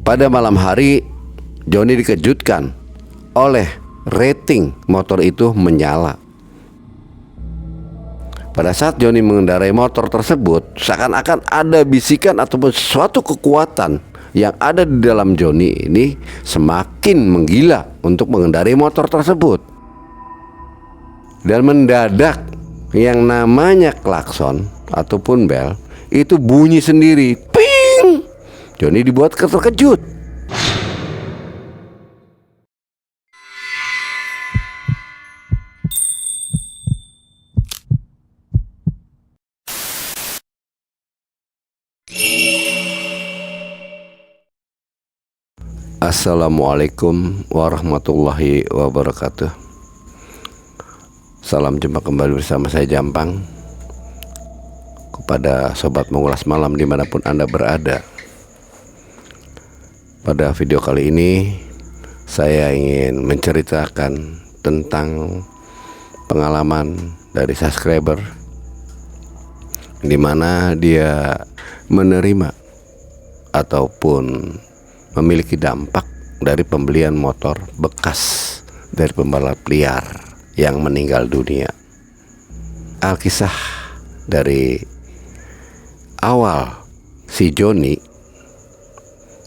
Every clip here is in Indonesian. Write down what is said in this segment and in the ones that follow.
Pada malam hari, Joni dikejutkan oleh rating motor itu menyala. Pada saat Joni mengendarai motor tersebut, seakan-akan ada bisikan ataupun suatu kekuatan yang ada di dalam Joni ini semakin menggila untuk mengendarai motor tersebut. Dan mendadak yang namanya klakson ataupun bel itu bunyi sendiri. Ping! Joni dibuat terkejut. Assalamualaikum warahmatullahi wabarakatuh. Salam jumpa kembali bersama saya Jampang. Kepada sobat mengulas malam dimanapun Anda berada, pada video kali ini saya ingin menceritakan tentang pengalaman dari subscriber, di mana dia menerima ataupun memiliki dampak dari pembelian motor bekas dari pembalap liar yang meninggal dunia. Alkisah dari awal si Joni,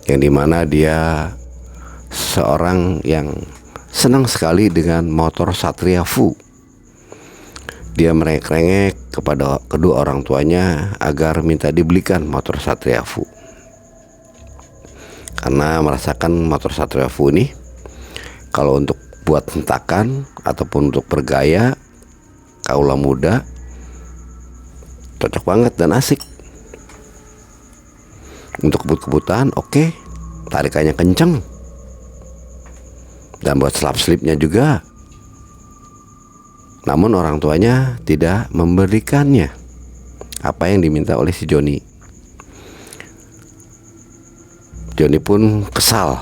yang dimana dia seorang yang senang sekali dengan motor Satria Fu. Dia merengek-rengek kepada kedua orang tuanya agar minta dibelikan motor Satria Fu, karena merasakan motor Satria Fu ini kalau untuk buat hentakan ataupun untuk bergaya kaula muda cocok banget dan asik. Untuk kebut-kebutan oke, tarikannya kenceng, dan buat slap-slipnya juga. Namun orang tuanya tidak memberikannya apa yang diminta oleh si Joni. Joni pun kesal,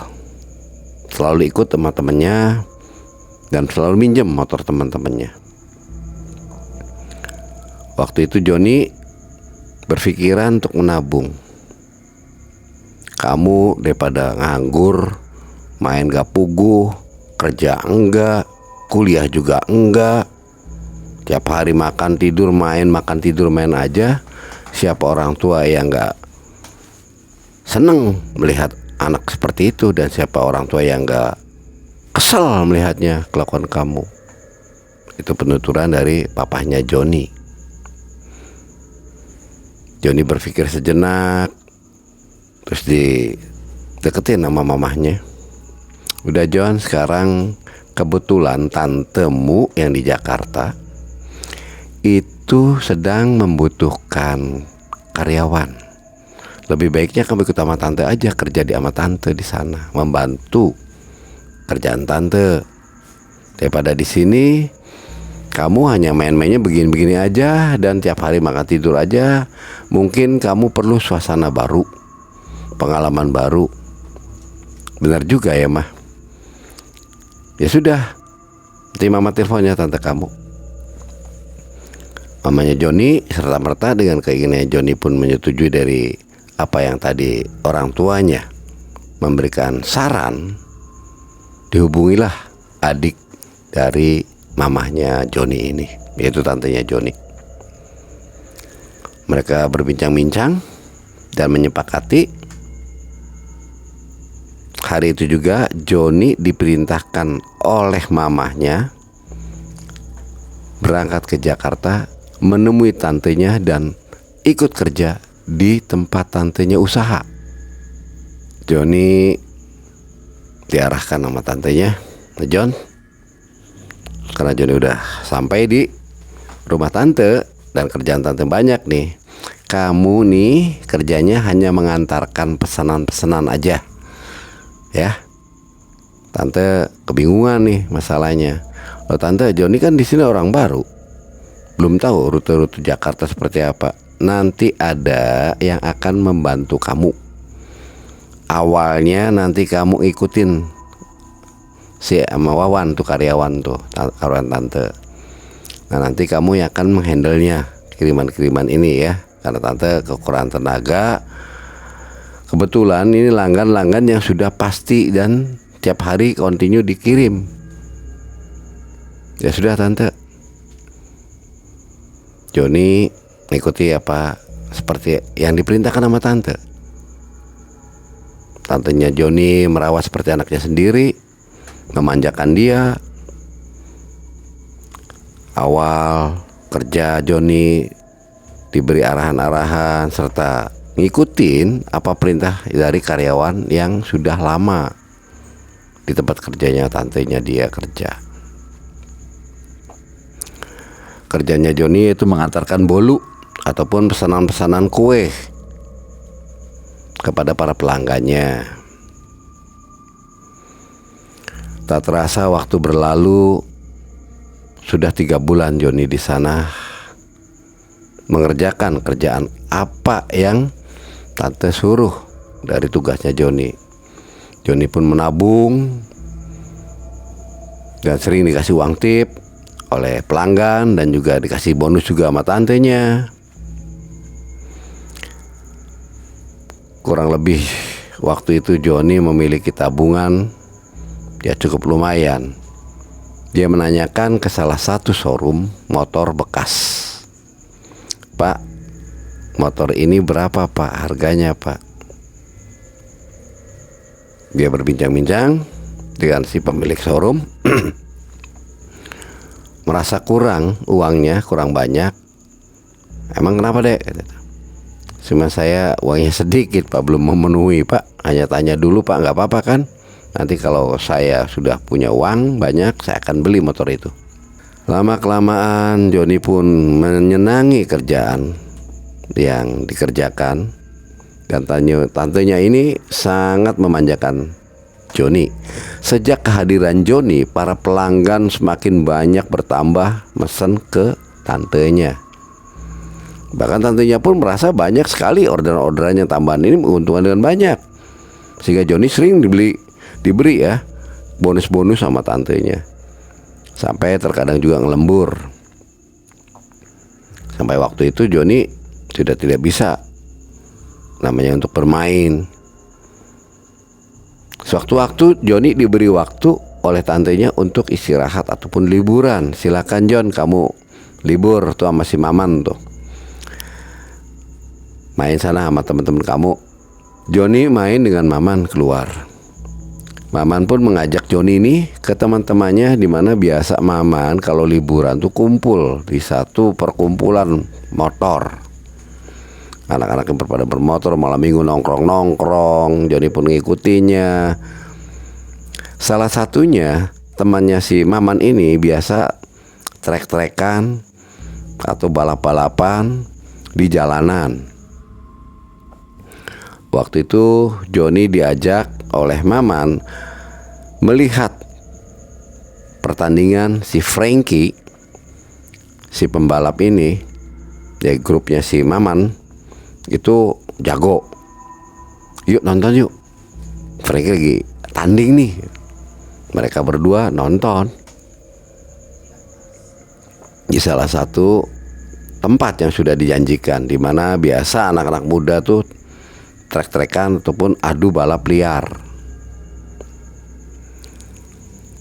selalu ikut teman-temannya dan selalu minjem motor teman-temannya. Waktu itu Joni berpikiran untuk menabung. Kamu daripada nganggur, main gak puguh, kerja enggak, kuliah juga enggak, tiap hari makan tidur main, makan tidur main aja. Siapa orang tua yang gak seneng melihat anak seperti itu, dan siapa orang tua yang gak kesel melihatnya kelakuan kamu? Itu penuturan dari papahnya Joni. Joni berpikir sejenak, terus dideketin sama mamahnya. Udah John, sekarang kebetulan tantemu yang di Jakarta itu sedang membutuhkan karyawan. Lebih baiknya kamu ikut sama tante aja, kerja di sama tante di sana, membantu kerjaan tante, daripada di sini kamu hanya main-mainnya begini-begini aja dan tiap hari makan tidur aja. Mungkin kamu perlu suasana baru, pengalaman baru. Benar juga ya mah. Ya sudah, nanti mama teleponnya tante kamu. Mamanya Joni serta merta dengan keinginannya Joni pun menyetujui dari apa yang tadi orang tuanya memberikan saran. Dihubungilah adik dari mamahnya Joni ini, yaitu tantenya Joni. Mereka berbincang-bincang dan menyepakati hari itu juga Joni diperintahkan oleh mamahnya berangkat ke Jakarta menemui tantenya dan ikut kerja di tempat tantenya usaha. Joni diarahkan sama tantenya, John, karena Joni udah sampai di rumah tante dan kerjaan tante banyak nih, kamu nih kerjanya hanya mengantarkan pesanan-pesanan aja ya. Tante kebingungan nih masalahnya. Loh tante, Joni kan di sini orang baru, belum tahu rute-rute Jakarta seperti apa. Nanti ada yang akan membantu kamu. Awalnya nanti kamu ikutin si sama Wawan tuh, karyawan tuh, karyawan tante. Nah nanti kamu yang akan menghandlenya kiriman-kiriman ini ya, karena tante kekurangan tenaga, Kebetulan ini langgan-langgan yang sudah pasti dan tiap hari continue dikirim. Ya sudah tante, Joni ikuti apa seperti yang diperintahkan sama tante. Tantenya Joni merawat seperti anaknya sendiri, memanjakan dia. Awal kerja Joni diberi arahan-arahan serta ngikutin apa perintah dari karyawan yang sudah lama di tempat kerjanya tantenya dia kerja. Kerjanya Joni itu mengantarkan bolu ataupun pesanan-pesanan kue kepada para pelanggannya. Tak terasa waktu berlalu, sudah 3 bulan Joni di sana mengerjakan kerjaan apa yang tante suruh dari tugasnya Joni. Joni pun menabung dan sering dikasih uang tip oleh pelanggan dan juga dikasih bonus juga sama tantenya. Kurang lebih waktu itu Joni memiliki tabungan ya cukup lumayan. Dia menanyakan ke salah satu showroom motor bekas. Pak, motor ini berapa pak harganya pak? Dia berbincang-bincang dengan si pemilik showroom. Merasa kurang uangnya, kurang banyak. Emang kenapa dek? Cuma saya uangnya sedikit pak, belum memenuhi pak. Hanya tanya dulu pak, nggak apa-apa kan? Nanti kalau saya sudah punya uang banyak, saya akan beli motor itu. Lama-kelamaan Joni pun menyenangi kerjaan yang dikerjakan. Dan tantenya ini sangat memanjakan Joni. Sejak kehadiran Joni, para pelanggan semakin banyak bertambah mesen ke tantenya. Bahkan tantenya pun merasa banyak sekali orderan-orderan yang tambahan ini menguntungkan dengan banyak. Sehingga Joni sering diberi ya bonus-bonus sama tantenya. Sampai terkadang juga ngelembur. Sampai waktu itu Joni sudah tidak bisa namanya untuk bermain. Sewaktu-waktu Joni diberi waktu oleh tantenya untuk istirahat ataupun liburan. Silakan Jon, kamu libur tuh sama si Maman tuh. Main sana sama teman-teman kamu. Joni main dengan Maman keluar. Maman pun mengajak Joni ini ke teman-temannya, di mana biasa Maman kalau liburan tuh kumpul di satu perkumpulan motor. Anak-anak yang pada bermotor malam minggu nongkrong-nongkrong. Joni pun ngikutinya. Salah satunya temannya si Maman ini biasa trek-trekan atau balap-balapan di jalanan. Waktu itu Joni diajak oleh Maman melihat pertandingan si Frankie, si pembalap ini, ya grupnya si Maman itu jago. Yuk nonton yuk, Frankie lagi tanding nih. Mereka berdua nonton di salah satu tempat yang sudah dijanjikan, di mana biasa anak-anak muda tuh trek-trekan ataupun adu balap liar.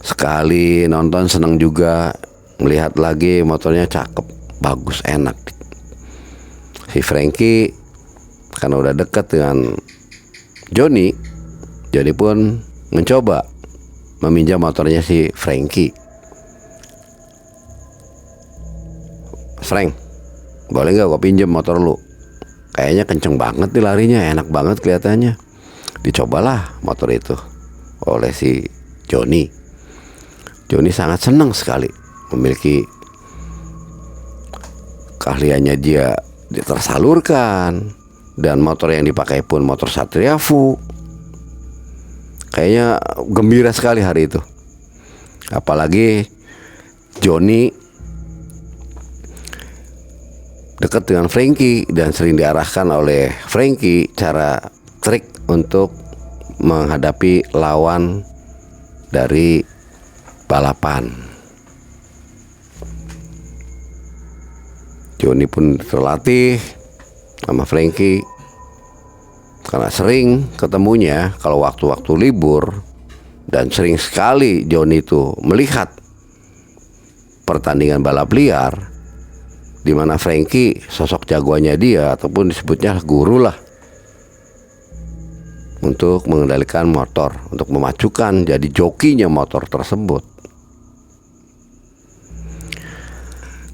Sekali nonton senang juga, melihat lagi motornya cakep, bagus, enak. Si Frankie karena udah dekat dengan Joni, Joni pun mencoba meminjam motornya si Frankie. Frank, boleh gak gue pinjam motor lu? Kayaknya kenceng banget nih larinya, enak banget kelihatannya. Dicobalah motor itu oleh si Joni. Joni sangat senang sekali memiliki keahliannya dia tersalurkan. Dan motor yang dipakai pun motor Satria Fu. Kayaknya gembira sekali hari itu. Apalagi Joni dekat dengan Frankie dan sering diarahkan oleh Frankie cara trik untuk menghadapi lawan dari balapan. Joni pun terlatih sama Frankie. Karena sering ketemunya kalau waktu-waktu libur, dan sering sekali Johnny itu melihat pertandingan balap liar, di mana Frankie sosok jagoannya dia, ataupun disebutnya guru lah, untuk mengendalikan motor, untuk memacukan jadi jokinya motor tersebut.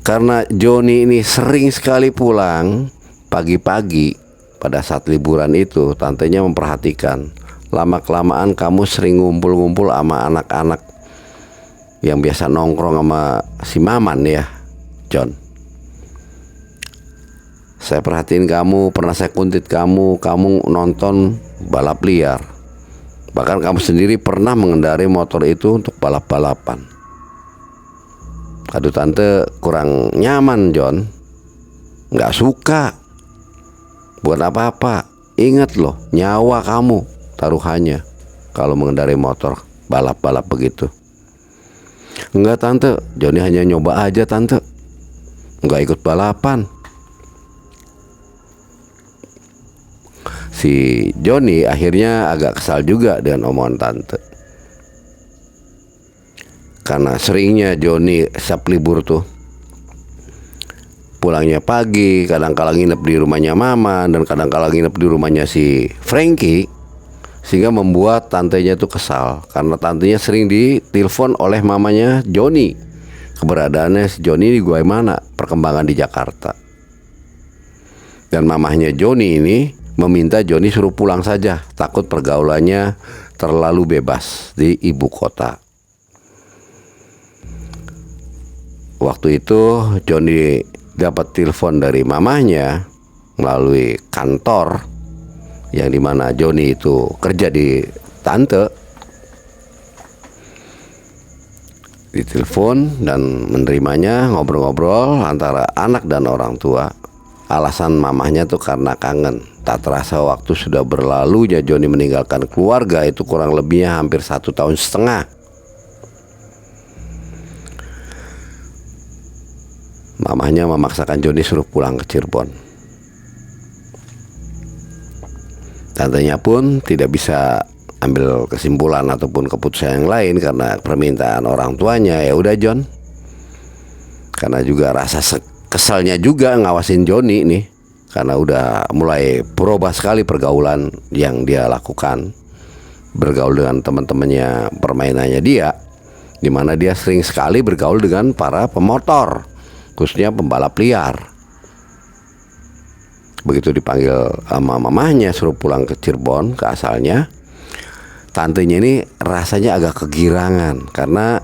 Karena Johnny ini sering sekali pulang pagi-pagi pada saat liburan itu, tantenya memperhatikan, lama-kelamaan kamu sering ngumpul-ngumpul sama anak-anak yang biasa nongkrong sama si Maman ya, John. Saya perhatiin kamu, pernah saya kuntit kamu nonton balap liar. Bahkan kamu sendiri pernah mengendarai motor itu untuk balap-balapan. Aduh tante, kurang nyaman John, nggak suka. Bukan apa-apa, ingat loh, nyawa kamu taruhannya kalau mengendarai motor balap-balap begitu. Enggak tante, Johnny hanya nyoba aja tante, nggak ikut balapan. Si Johnny akhirnya agak kesal juga dengan omongan tante, karena seringnya Johnny setiap libur tuh pulangnya pagi, kadang-kala nginep di rumahnya Mama, dan kadang-kala nginep di rumahnya si Frankie, sehingga membuat tantenya tuh kesal karena tantenya sering ditelepon oleh mamanya Johnny, keberadaannya si Johnny di mana, perkembangan di Jakarta. Dan mamahnya Johnny ini meminta Johnny suruh pulang saja, takut pergaulannya terlalu bebas di ibu kota. Waktu itu Johnny dapat telepon dari mamahnya melalui kantor yang dimana Johnny itu kerja di tante. Ditelepon dan menerimanya, ngobrol-ngobrol antara anak dan orang tua. Alasan mamahnya tuh karena kangen. Tak terasa waktu sudah berlalu ya Johnny meninggalkan keluarga itu kurang lebihnya hampir 1,5 tahun. Mamahnya memaksakan Johnny suruh pulang ke Cirebon. Tantenya pun tidak bisa ambil kesimpulan ataupun keputusan yang lain karena permintaan orang tuanya. Ya udah John, karena juga rasa kesalnya juga ngawasin Johnny nih, karena udah mulai berubah sekali pergaulan yang dia lakukan, bergaul dengan teman-temannya permainannya dia, dimana dia sering sekali bergaul dengan para pemotor, khususnya pembalap liar. Begitu dipanggil sama mamahnya suruh pulang ke Cirebon, ke asalnya, tantenya ini rasanya agak kegirangan karena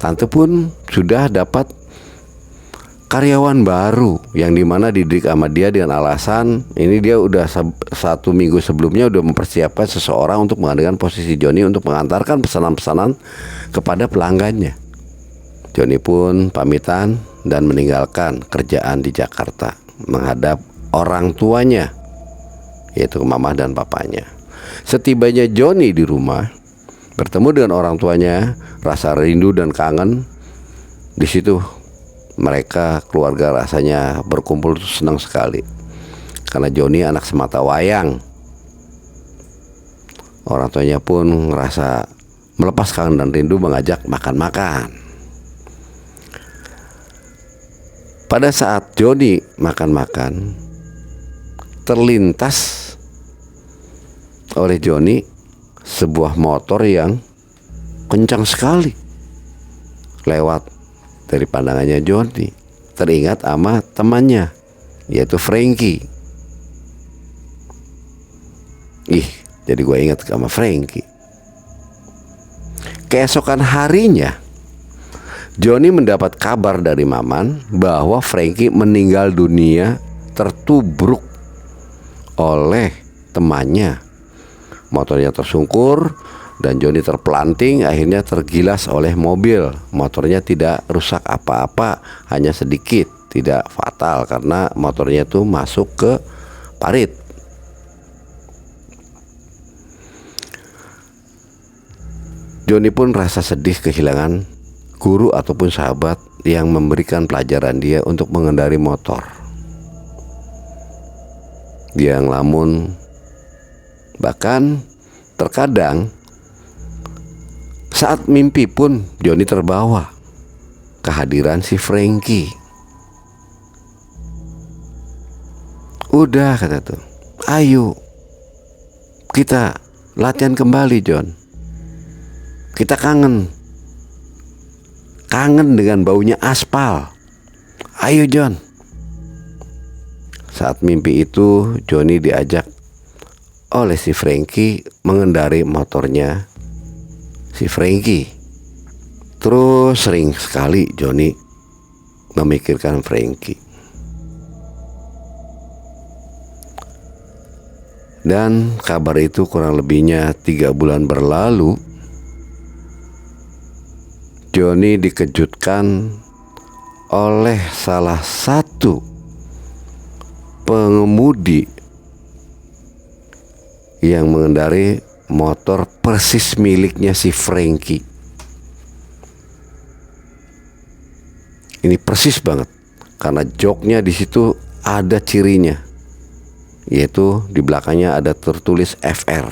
tante pun sudah dapat karyawan baru yang dimana dididik sama dia dengan alasan ini dia udah 1 minggu sebelumnya udah mempersiapkan seseorang untuk menggantikan posisi Johnny untuk mengantarkan pesanan-pesanan kepada pelanggannya. Johnny pun pamitan dan meninggalkan kerjaan di Jakarta menghadap orang tuanya, yaitu mama dan papanya. Setibanya Johnny di rumah bertemu dengan orang tuanya, rasa rindu dan kangen di situ. Mereka keluarga rasanya berkumpul senang sekali karena Johnny anak semata wayang. Orang tuanya pun ngerasa melepas kangen dan rindu, mengajak makan-makan. Pada saat Johnny makan-makan, terlintas oleh Johnny sebuah motor yang kencang sekali lewat dari pandangannya Johnny. Teringat sama temannya, yaitu Frankie. Jadi gue ingat sama Frankie. Keesokan harinya Johnny mendapat kabar dari Maman bahwa Frankie meninggal dunia tertubruk oleh temannya. Motornya tersungkur dan Johnny terpelanting, akhirnya tergilas oleh mobil. Motornya tidak rusak apa-apa, hanya sedikit, tidak fatal karena motornya tuh masuk ke parit. Johnny pun rasa sedih kehilangan guru ataupun sahabat yang memberikan pelajaran dia untuk mengendari motor. Dia ngelamun Bahkan terkadang saat mimpi pun Johnny terbawa kehadiran si Frankie. Udah, kata tuh, ayo kita latihan kembali, John. Kita kangen dengan baunya aspal. Ayo, John. Saat mimpi itu Johnny diajak oleh si Frankie mengendarai motornya si Frankie. Terus sering sekali Johnny memikirkan Frankie. Dan kabar itu kurang lebihnya 3 bulan berlalu, Johnny dikejutkan oleh salah satu pengemudi yang mengendarai motor persis miliknya si Frankie. Ini persis banget karena joknya di situ ada cirinya, yaitu di belakangnya ada tertulis FR.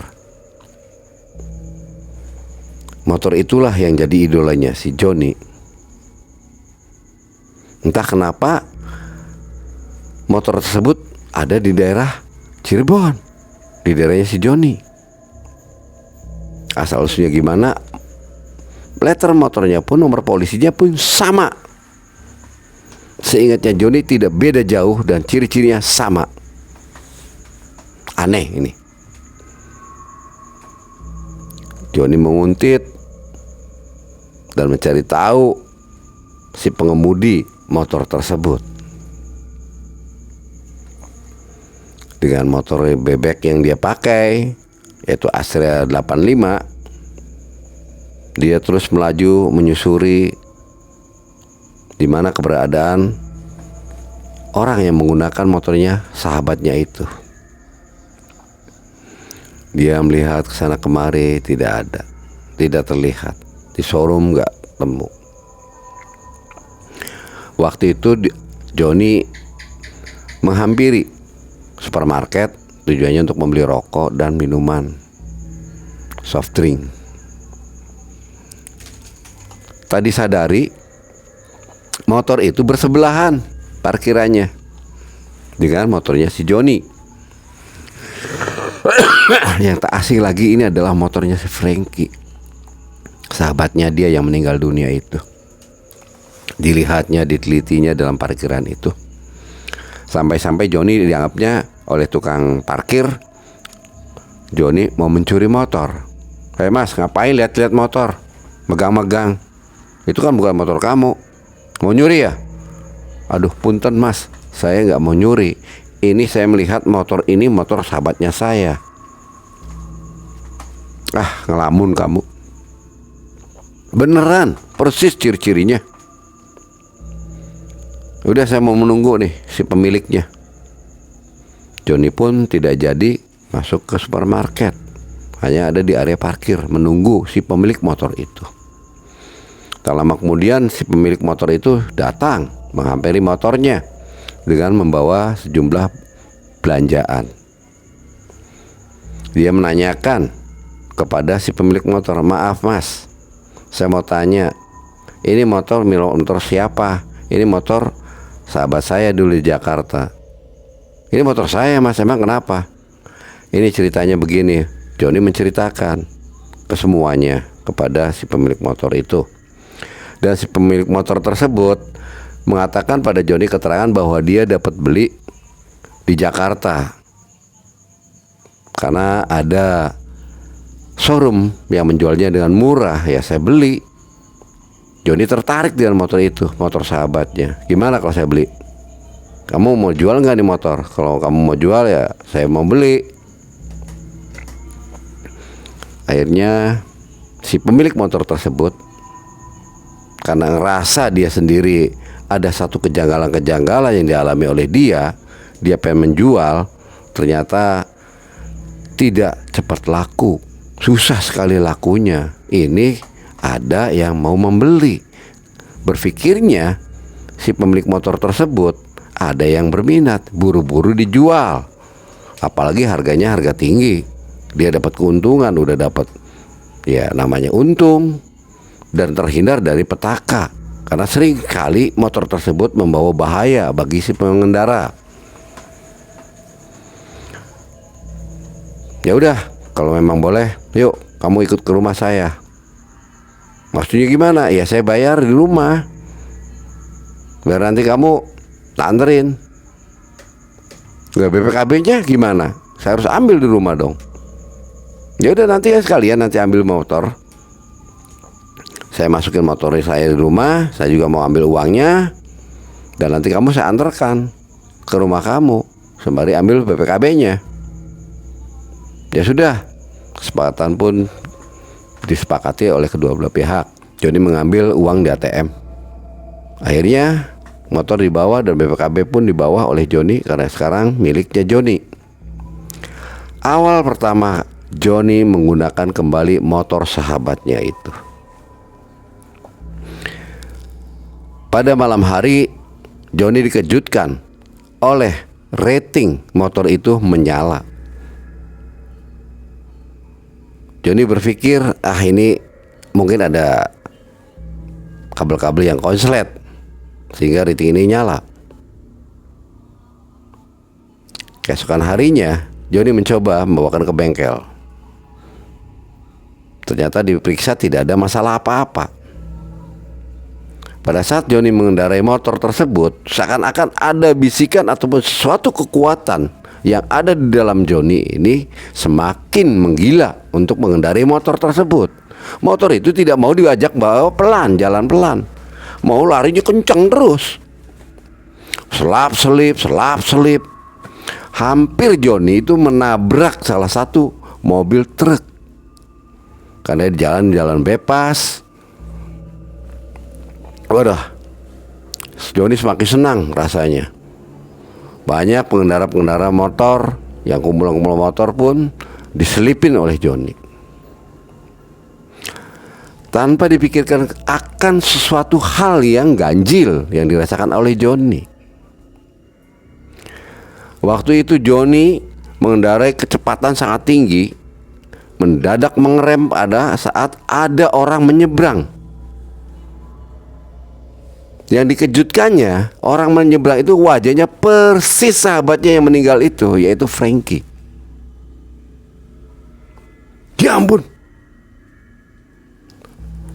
Motor itulah yang jadi idolanya si Johnny. Entah kenapa motor tersebut ada di daerah Cirebon, di daerahnya si Johnny. Asal usulnya gimana, letter motornya pun, nomor polisinya pun sama. Seingatnya Johnny tidak beda jauh dan ciri-cirinya sama. Aneh ini. Johnny menguntit dan mencari tahu si pengemudi motor tersebut. Dengan motor bebek yang dia pakai, yaitu Astrea 85, dia terus melaju menyusuri di mana keberadaan orang yang menggunakan motornya sahabatnya itu. Dia melihat ke sana kemari, tidak ada, tidak terlihat. Di showroom nggak temu. Waktu itu Johnny menghampiri supermarket tujuannya untuk membeli rokok dan minuman soft drink. Tadi sadari motor itu bersebelahan parkirannya dengan motornya si Johnny. Yang tak asing lagi, ini adalah motornya si Frankie, sahabatnya dia yang meninggal dunia itu. Dilihatnya, ditelitinya dalam parkiran itu. Sampai-sampai Johnny dianggapnya oleh tukang parkir, Johnny mau mencuri motor. Hei mas, ngapain lihat-lihat motor, megang-megang? Itu kan bukan motor kamu. Mau nyuri ya? Aduh punten mas, saya gak mau nyuri. Ini saya melihat motor ini motor sahabatnya saya. Ah, ngelamun kamu. Beneran, persis ciri-cirinya. Udah, saya mau menunggu nih si pemiliknya. Johnny pun tidak jadi masuk ke supermarket, hanya ada di area parkir menunggu si pemilik motor itu. Tak lama kemudian si pemilik motor itu datang menghampiri motornya dengan membawa sejumlah belanjaan. Dia menanyakan kepada si pemilik motor, maaf mas, saya mau tanya, ini motor siapa? Ini motor sahabat saya dulu di Jakarta. Ini motor saya mas, emang kenapa? Ini ceritanya begini. Johnny menceritakan kesemuanya kepada si pemilik motor itu. Dan si pemilik motor tersebut mengatakan pada Johnny keterangan bahwa dia dapat beli di Jakarta karena ada showroom yang menjualnya dengan murah. Ya saya beli. Johnny tertarik dengan motor itu, motor sahabatnya. Gimana kalau saya beli? Kamu mau jual nggak nih motor? Kalau kamu mau jual ya saya mau beli. Akhirnya si pemilik motor tersebut, karena ngerasa dia sendiri ada satu kejanggalan-kejanggalan yang dialami oleh dia pengen menjual, ternyata tidak cepat laku, susah sekali lakunya. Ini ada yang mau membeli. Berpikirnya si pemilik motor tersebut ada yang berminat, buru-buru dijual. Apalagi harganya harga tinggi, Dia dapat keuntungan, udah dapat ya namanya untung, dan terhindar dari petaka karena sering kali motor tersebut membawa bahaya bagi si pengendara. Ya udah, kalau memang boleh, yuk kamu ikut ke rumah saya. Maksudnya gimana? Ya saya bayar di rumah, biar nanti kamu tak anterin. BPKB-nya gimana? Saya harus ambil di rumah dong. Ya udah, nanti ya sekalian nanti ambil motor. Saya masukin motornya saya di rumah, saya juga mau ambil uangnya, dan nanti kamu saya antarkan ke rumah kamu sembari ambil BPKB-nya. Ya sudah, kesepakatan pun disepakati oleh kedua belah pihak. Joni mengambil uang di ATM. Akhirnya motor dibawa dan BPKB pun dibawa oleh Joni karena sekarang miliknya Joni. Awal pertama Joni menggunakan kembali motor sahabatnya itu. Pada malam hari Joni dikejutkan oleh rating motor itu menyala. Joni berpikir, ini mungkin ada kabel-kabel yang konslet sehingga rating ini nyala. Keesokan harinya Joni mencoba membawakan ke bengkel. Ternyata diperiksa tidak ada masalah apa-apa. Pada saat Joni mengendarai motor tersebut, seakan-akan ada bisikan ataupun sesuatu kekuatan yang ada di dalam Joni ini semakin menggila untuk mengendarai motor tersebut. Motor itu tidak mau diajak bawa pelan, jalan pelan, mau larinya kencang terus, selap-selip. Hampir Joni itu menabrak salah satu mobil truk karena di jalan bebas. Waduh, Joni semakin senang rasanya. Banyak pengendara-pengendara motor yang kumpulan motor pun diselipin oleh Joni. Tanpa dipikirkan akan sesuatu hal yang ganjil yang dirasakan oleh Joni. Waktu itu Joni mengendarai kecepatan sangat tinggi, mendadak mengerem pada saat ada orang menyeberang. Yang dikejutkannya, orang menyeberang itu wajahnya persis sahabatnya yang meninggal itu, yaitu Frankie. Ya ampun!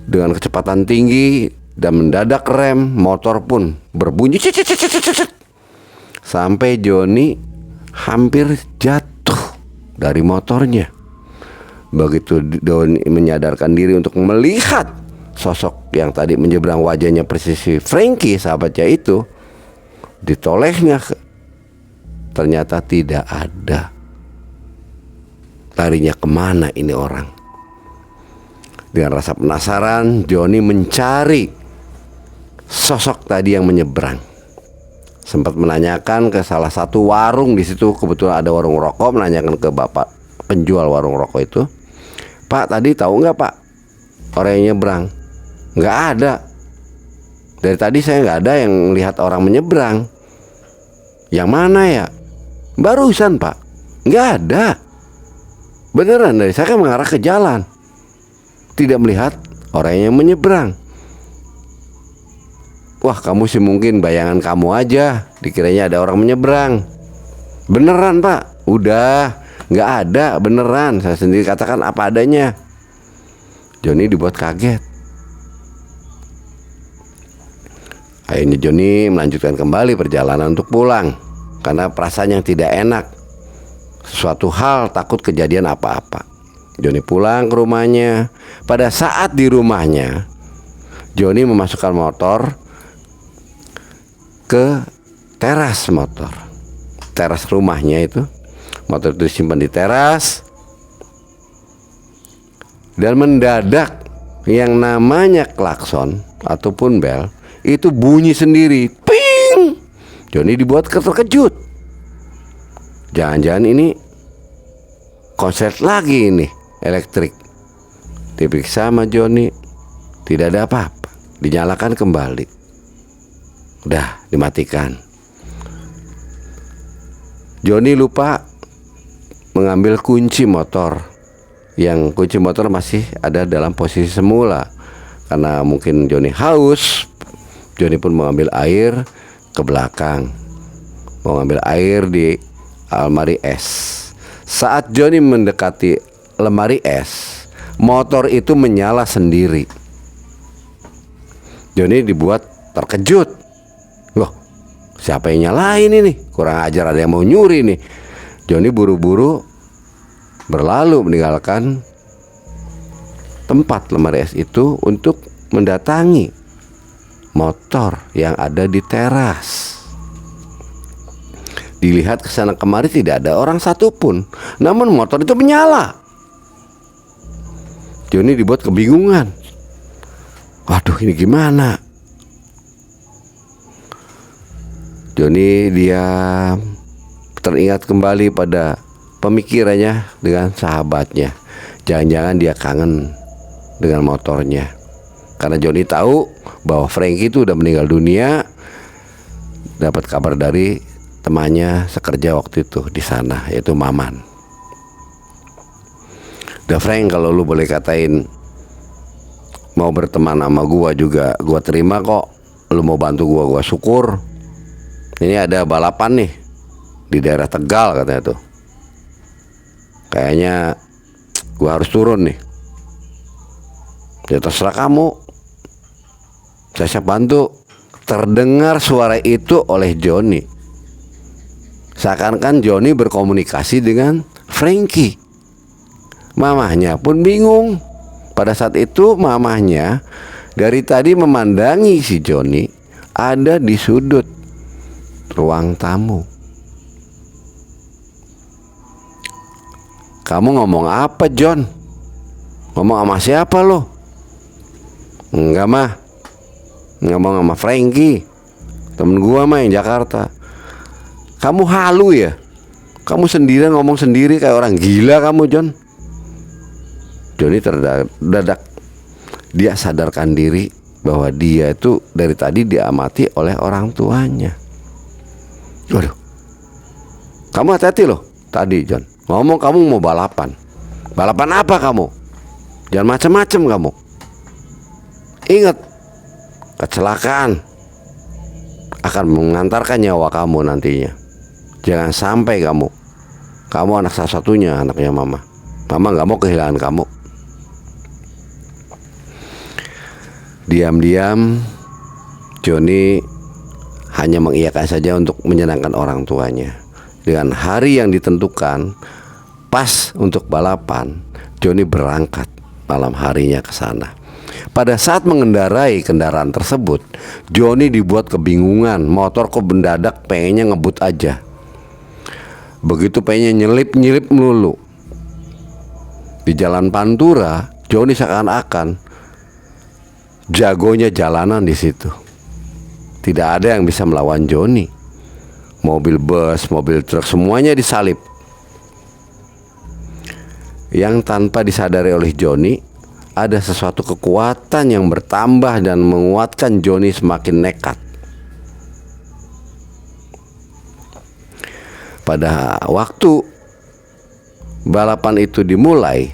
Dengan kecepatan tinggi dan mendadak rem, motor pun berbunyi sampai Joni hampir jatuh dari motornya. Begitu Joni menyadarkan diri untuk melihat sosok yang tadi menyeberang, wajahnya persis Frankie sahabatnya itu, ditolehnya ternyata tidak ada. Larinya kemana ini orang? Dengan rasa penasaran, Joni mencari sosok tadi yang menyeberang. Sempat menanyakan ke salah satu warung di situ, kebetulan ada warung rokok, menanyakan ke bapak penjual warung rokok itu, "Pak, tadi tahu nggak Pak orang yang nyebrang?" "Nggak ada. Dari tadi saya nggak ada yang lihat orang menyeberang." "Yang mana ya?" "Barusan Pak." "Nggak ada. Beneran, dari saya kan mengarah ke jalan, tidak melihat orang yang menyeberang." "Wah, kamu sih mungkin bayangan kamu aja, dikiranya ada orang menyeberang." "Beneran Pak." "Udah, nggak ada, beneran. Saya sendiri katakan apa adanya." Joni dibuat kaget. Akhirnya Joni melanjutkan kembali perjalanan untuk pulang karena perasaan yang tidak enak. Suatu hal takut kejadian apa-apa. Joni pulang ke rumahnya. Pada saat di rumahnya, Joni memasukkan motor ke teras motor, teras rumahnya itu. Motor itu disimpan di teras. Dan mendadak yang namanya klakson ataupun bel itu bunyi sendiri, ping. Joni dibuat terkejut. Jangan-jangan ini konslet lagi ini elektrik. Diperiksa sama Joni, tidak ada apa-apa. Dinyalakan kembali, udah dimatikan. Joni lupa mengambil kunci motor, yang kunci motor masih ada dalam posisi semula. Karena mungkin Johnny haus, Johnny pun mengambil air ke belakang, mau ngambil air di almari es. Saat Johnny mendekati lemari es, motor itu menyala sendiri. Johnny dibuat terkejut. Loh, siapa yang nyalain ini? Kurang ajar, ada yang mau nyuri nih. Johnny buru-buru berlalu meninggalkan tempat lemari es itu untuk mendatangi motor yang ada di teras. Dilihat ke sana kemari tidak ada orang satupun, namun motor itu menyala. Johnny dibuat kebingungan. Waduh, ini gimana? Johnny dia teringat kembali pada pemikirannya dengan sahabatnya. Jangan-jangan dia kangen dengan motornya. Karena Johnny tahu bahwa Frankie itu udah meninggal dunia. Dapat kabar dari temannya sekerja waktu itu di sana, yaitu Maman. Udah Frank, kalau lu boleh katain mau berteman sama gua juga gua terima kok. Lu mau bantu gua syukur. Ini ada balapan nih di daerah Tegal katanya tuh. Kayaknya gua harus turun nih. Ya terserah kamu, saya siap bantu. Terdengar suara itu oleh Johnny. Seakan-akan Johnny berkomunikasi dengan Frankie. Mamahnya pun bingung. Pada saat itu mamahnya dari tadi memandangi si Johnny ada di sudut ruang tamu. Kamu ngomong apa, John? Ngomong sama siapa lo? Enggak mah, ngomong sama Frankie, temen gua mah yang Jakarta. Kamu halu ya? Kamu sendirian ngomong sendiri kayak orang gila kamu, John. Johnny terdadak dia sadarkan diri bahwa dia itu dari tadi diamati oleh orang tuanya. Waduh, kamu hati-hati loh tadi, John. Ngomong kamu mau balapan. Balapan apa kamu? Jangan macam-macam kamu. Ingat, kecelakaan akan mengantarkan nyawa kamu nantinya. Jangan sampai kamu anak satu-satunya anaknya mama. Mama gak mau kehilangan kamu. Diam-diam Johnny hanya mengiyakan saja untuk menyenangkan orang tuanya. Dengan hari yang ditentukan pas untuk balapan, Johnny berangkat malam harinya ke sana. Pada saat mengendarai kendaraan tersebut, Johnny dibuat kebingungan. Motor kok mendadak pengennya ngebut aja. Begitu pengennya nyelip melulu. Di jalan Pantura, Johnny seakan-akan jagonya jalanan di situ. Tidak ada yang bisa melawan Johnny. Mobil bus, mobil truk, semuanya disalip. Yang tanpa disadari oleh Johnny, ada sesuatu kekuatan yang bertambah dan menguatkan Johnny semakin nekat. Pada waktu balapan itu dimulai,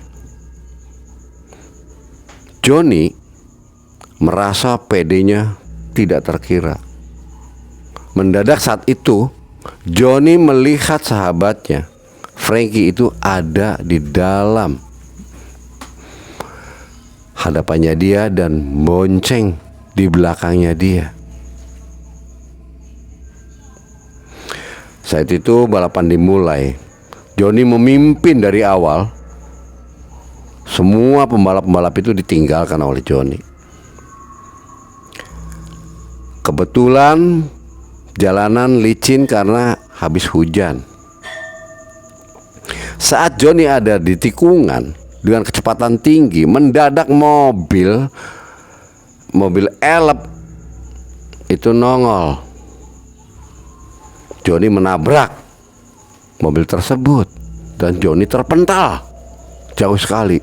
Johnny merasa pedenya tidak terkira. Mendadak saat itu Johnny melihat sahabatnya Frankie itu ada di dalam hadapannya dia dan bonceng di belakangnya dia. Saat itu balapan dimulai. Johnny memimpin dari awal. Semua pembalap-pembalap itu ditinggalkan oleh Johnny. Kebetulan jalanan licin karena habis hujan. Saat Johnny ada di tikungan dengan kecepatan tinggi, mendadak mobil elep itu nongol. Johnny menabrak mobil tersebut dan Johnny terpental jauh sekali.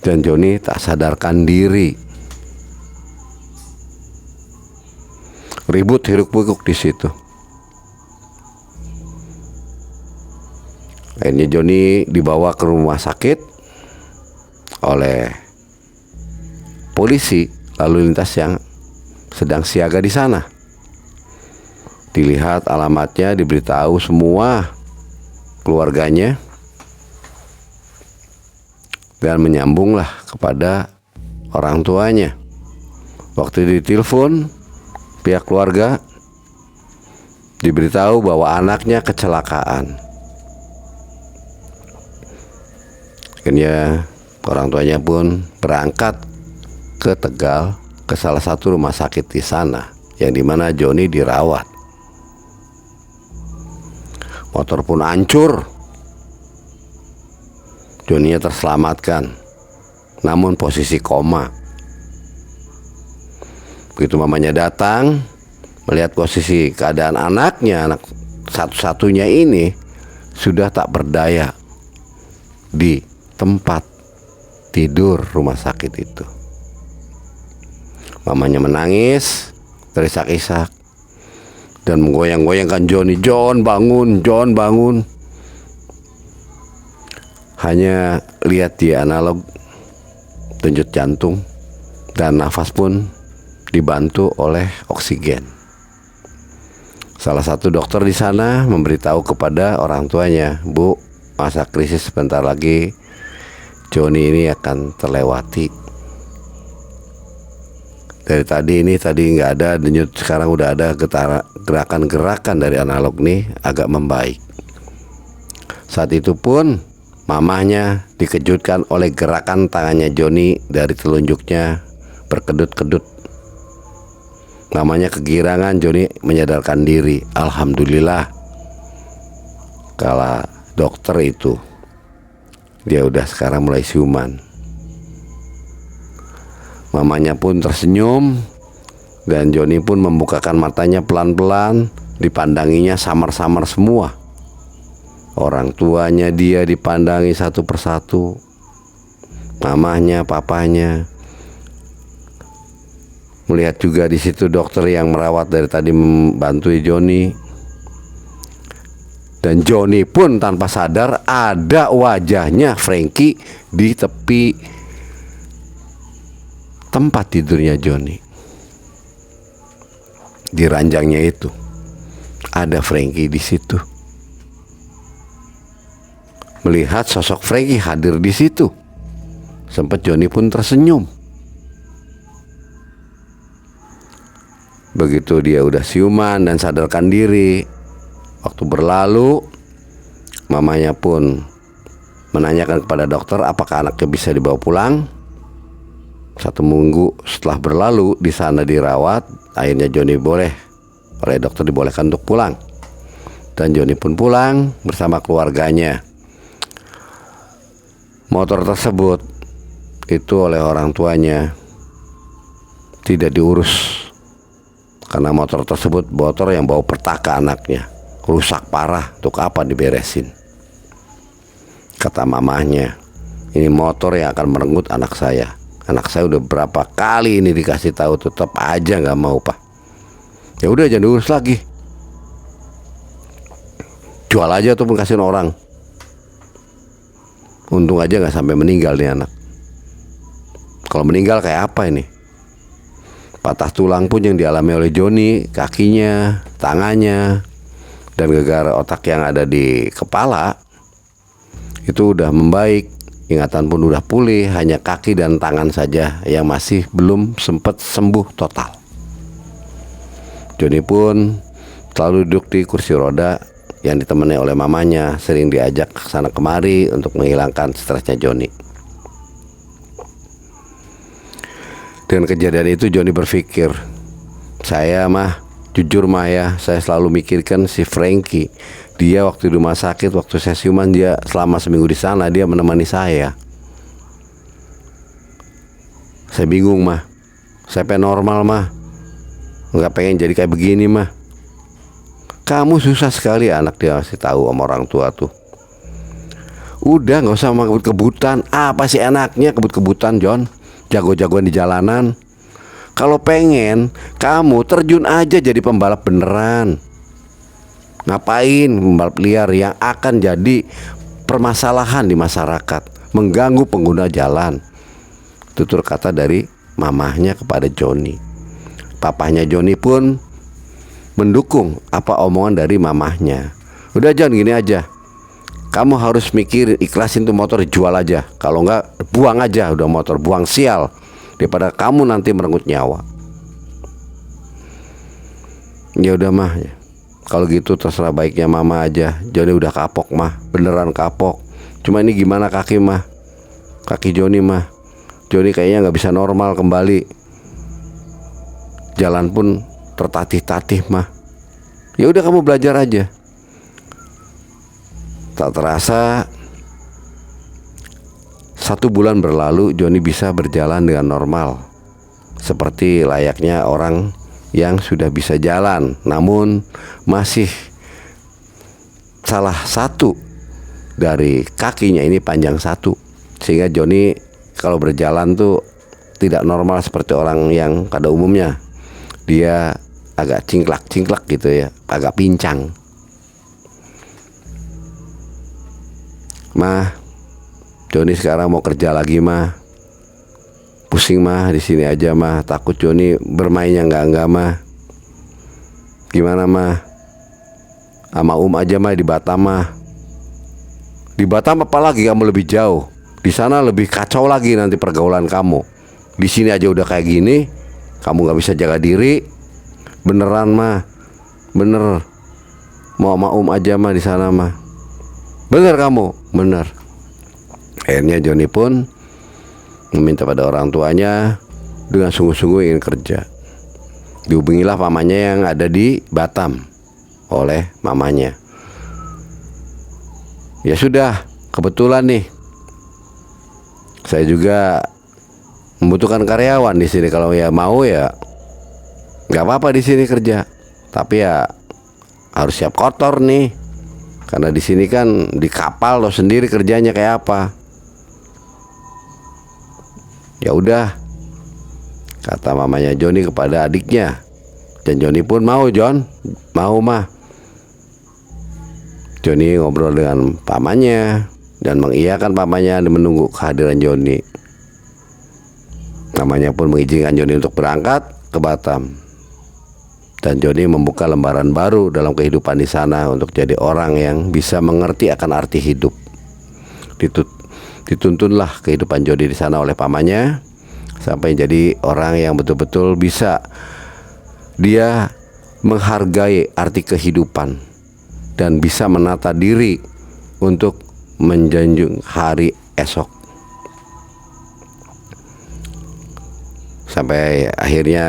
Dan Johnny tak sadarkan diri. Ribut hiruk pikuk di situ. Akhirnya Joni dibawa ke rumah sakit oleh polisi lalu lintas yang sedang siaga di sana. Dilihat alamatnya, diberitahu semua keluarganya, dan menyambunglah kepada orang tuanya. Waktu ditelepon pihak keluarga, diberitahu bahwa anaknya kecelakaan. Akhirnya orang tuanya pun berangkat ke Tegal, ke salah satu rumah sakit di sana, yang dimana Joni dirawat. Motor pun hancur. Joninya terselamatkan, namun posisi koma. Begitu mamanya datang, melihat posisi keadaan anaknya, anak satu-satunya ini sudah tak berdaya di tempat tidur rumah sakit itu. Mamanya menangis terisak-isak dan menggoyang-goyangkan Joni. John bangun, John bangun. Hanya lihat dia analog denyut jantung dan nafas pun dibantu oleh oksigen. Salah satu dokter di sana memberitahu kepada orang tuanya, "Bu, masa krisis sebentar lagi Joni ini akan terlewati. Dari tadi nggak ada denyut, sekarang udah ada gerakan-gerakan dari analog nih, agak membaik." Saat itu pun mamahnya dikejutkan oleh gerakan tangannya Joni dari telunjuknya berkedut-kedut. Namanya kegirangan, Joni menyadarkan diri. Alhamdulillah, kala dokter itu dia udah sekarang mulai siuman. Mamanya pun tersenyum dan Joni pun membukakan matanya pelan-pelan. Dipandanginya samar-samar semua. Orang tuanya dia dipandangi satu persatu. Mamahnya, papanya. Melihat juga di situ dokter yang merawat dari tadi membantu Joni. Dan Joni pun tanpa sadar ada wajahnya Frankie di tepi tempat tidurnya Joni. Di ranjangnya itu ada Frankie di situ. Melihat sosok Frankie hadir di situ, sempat Joni pun tersenyum. Begitu dia udah siuman dan sadarkan diri, waktu berlalu, mamanya pun menanyakan kepada dokter apakah anaknya bisa dibawa pulang. 1 minggu setelah berlalu di sana dirawat, akhirnya Joni oleh dokter dibolehkan untuk pulang. Dan Joni pun pulang bersama keluarganya. Motor tersebut itu oleh orang tuanya tidak diurus, karena motor tersebut motor yang bawa petaka anaknya, rusak parah, untuk apa diberesin. Kata mamahnya, ini motor yang akan merenggut anak saya. Anak saya udah berapa kali ini dikasih tahu, tetap aja nggak mau, Pak. Ya udah, jangan diurus lagi, jual aja ataupun kasihin orang. Untung aja nggak sampai meninggal nih anak. Kalau meninggal kayak apa ini? Patah tulang pun yang dialami oleh Joni, kakinya, tangannya, dan gegar otak yang ada di kepala itu udah membaik. Ingatan pun udah pulih, hanya kaki dan tangan saja yang masih belum sempat sembuh total. Joni pun selalu duduk di kursi roda yang ditemani oleh mamanya, sering diajak ke sana kemari untuk menghilangkan stresnya Joni. Dengan kejadian itu Joni berpikir, jujur ya, saya selalu mikirkan si Frankie. Dia waktu di rumah sakit, waktu saya siuman, dia selama seminggu di sana, dia menemani saya. Saya bingung saya pengen normal nggak pengen jadi kayak begini Kamu susah sekali, anak dia masih tahu sama orang tua tuh. Udah nggak usah sama kebut-kebutan. Apa sih enaknya kebut-kebutan, John? Jago-jagoan di jalanan. Kalau pengen, kamu terjun aja jadi pembalap beneran. Ngapain pembalap liar yang akan jadi permasalahan di masyarakat, mengganggu pengguna jalan. Tutur kata dari mamahnya kepada Joni. Papahnya Joni pun mendukung apa omongan dari mamahnya. Udah John, gini aja, kamu harus mikir, ikhlasin tuh motor, jual aja. Kalau enggak, buang aja udah motor, buang sial, daripada kamu nanti merenggut nyawa. Ya udah mah, kalau gitu terserah, baiknya mama aja. Joni udah kapok mah, beneran kapok. Cuma ini gimana kaki mah, kaki Joni mah. Joni kayaknya nggak bisa normal kembali. Jalan pun tertatih-tatih mah. Ya udah kamu belajar aja. Tak terasa 1 bulan berlalu, Joni bisa berjalan dengan normal, seperti layaknya orang yang sudah bisa jalan. Namun masih salah satu dari kakinya ini panjang satu, sehingga Joni kalau berjalan tuh tidak normal seperti orang yang pada umumnya. Dia agak cingklak-cingklak gitu ya, agak pincang. Mah, Joni sekarang mau kerja lagi mah. Pusing mah, di sini aja mah. Takut Joni bermainnya enggak mah. Gimana mah? Sama aja mah di Batam mah. Di Batam apalagi kamu lebih jauh. Di sana lebih kacau lagi nanti pergaulan kamu. Di sini aja udah kayak gini, kamu nggak bisa jaga diri. Beneran mah, bener. Mau sama aja mah di sana mah. Bener kamu, bener. Akhirnya Joni pun meminta pada orang tuanya dengan sungguh-sungguh ingin kerja. Dihubungilah pamannya yang ada di Batam oleh mamanya. Ya sudah, kebetulan nih, saya juga membutuhkan karyawan di sini. Kalau ya mau ya nggak apa-apa di sini kerja, tapi ya harus siap kotor nih. Karena di sini kan di kapal lo sendiri kerjanya kayak apa. Ya udah, kata mamanya Joni kepada adiknya. Dan Joni pun mau, John, mau mah. Joni ngobrol dengan pamannya dan mengiyakan pamannya dan menunggu kehadiran Joni. Namanya pun mengizinkan Joni untuk berangkat ke Batam. Dan Joni membuka lembaran baru dalam kehidupan di sana untuk jadi orang yang bisa mengerti akan arti hidup. Dituntunlah kehidupan Joni di sana oleh pamannya sampai jadi orang yang betul-betul bisa dia menghargai arti kehidupan dan bisa menata diri untuk menjunjung hari esok. Sampai akhirnya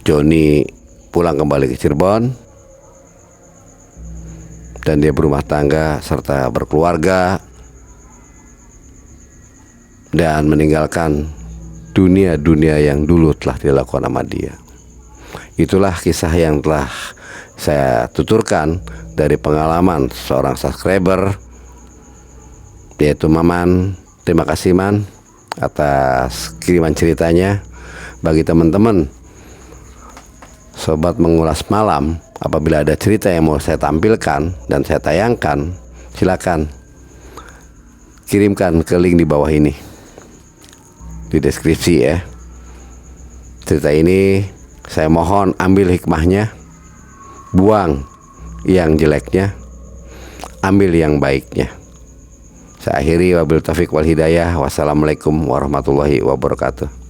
Joni pulang kembali ke Cirebon dan dia berumah tangga serta berkeluarga dan meninggalkan dunia yang dulu telah dilakukan sama dia. Itulah kisah yang telah saya tuturkan dari pengalaman seorang subscriber, yaitu Maman. Terima kasih Man atas kiriman ceritanya. Bagi teman-teman sobat mengulas malam, apabila ada cerita yang mau saya tampilkan dan saya tayangkan, silakan kirimkan ke link di bawah ini di deskripsi ya. Cerita ini saya mohon ambil hikmahnya, buang yang jeleknya, ambil yang baiknya. Saya akhiri, wabil taufiq wal hidayah. Wassalamualaikum warahmatullahi wabarakatuh.